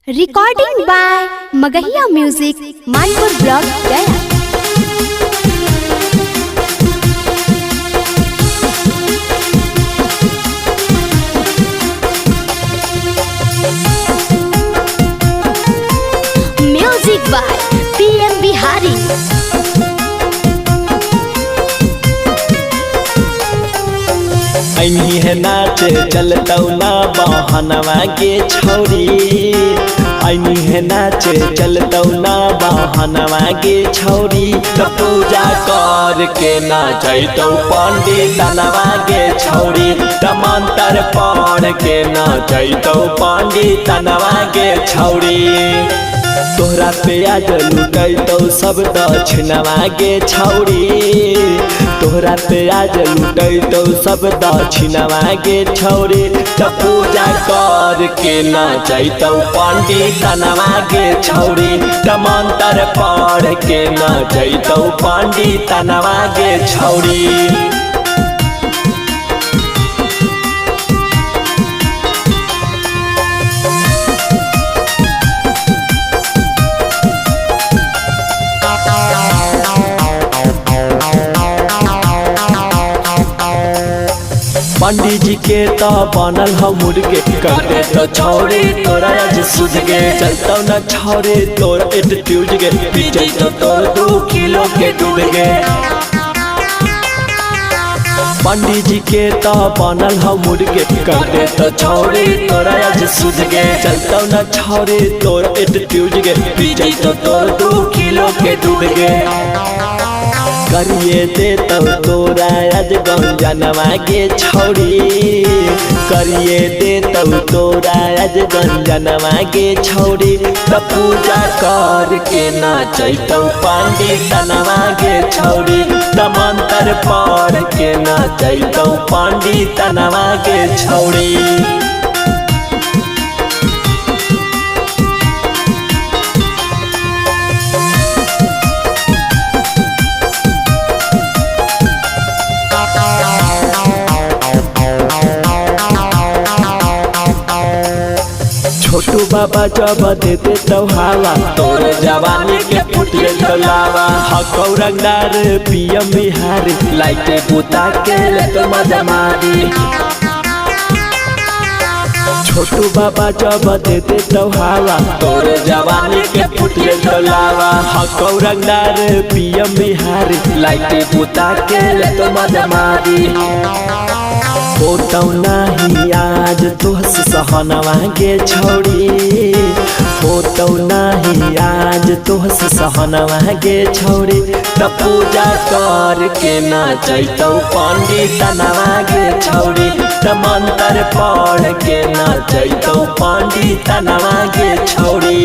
Recording by Magahiya music Manpur block Gaya. Music by PM Bihari. ऐनी है नाच चलतौ ना बहनवा के छौरी। ऐनी है नाच चलतौ ना बहनवा के छौरी। त पूजा कर के नाचतौ पंडितनवा के छौरी। त मंत्र पढ़ के नाचतौ पंडितनवा के छौरी। तोहरा पे आज लुटैतौ सब दक्षिणवा के छौरी। तोहरा पे आज लुटैतौ सब दक्षिणवा के छौरी। त पूजा कर के नाचतौ पंडितनवा के छौरी। त मंत्र पढ़ के नाचतौ पंडितनवा के छौरी। पंडित जी के तो बनल हम मुर्गे करते तो छौरे तोरा आज सुझ गे। चलतौ न छौरे तोरा एटीट्यूड गे। पीछे तो तोर 2 किलो के डूब गे। पंडित जी के तो बनल हम मुर्गे करते तो छौरे तोरा आज सुझ गे। चलतौ न छौरे तोर एटीट्यूड गे। पीछे तो तोर 2 किलो के डूब गे। करिए दे तब तोरा आज गंजनवा के छौरी। करिए दे तब तोरा आज गंजनवा के छौरी। त पूजा कर के नाचतौ पंडितनवा के छौरी। त मंत्र पढ़ के नाचतौ पंडितनवा के छौरी। छोटू बाबा जब देते तो हवा तोर जवानी के फुटे तो लावा। हकौ रंगदार पीएम बिहारी लाइटे बुता के ले तो मजा मारी। छोटू बाबा जब देते तो हवा तोर जवानी के फुटे तो लावा। हकौ रंगदार पीएम बिहारी लाइटे बुता के ले तो मजा मारी। होतौ नाही आज तोहस सहनवा के छौरी। होतौ नाही आज तोहस सहनवा के छौरी। त पूजा कर के नाचतौ पंडितनवा के छौरी। त मंत्र पढ़ के नाचतौ पंडितनवा के छौरी।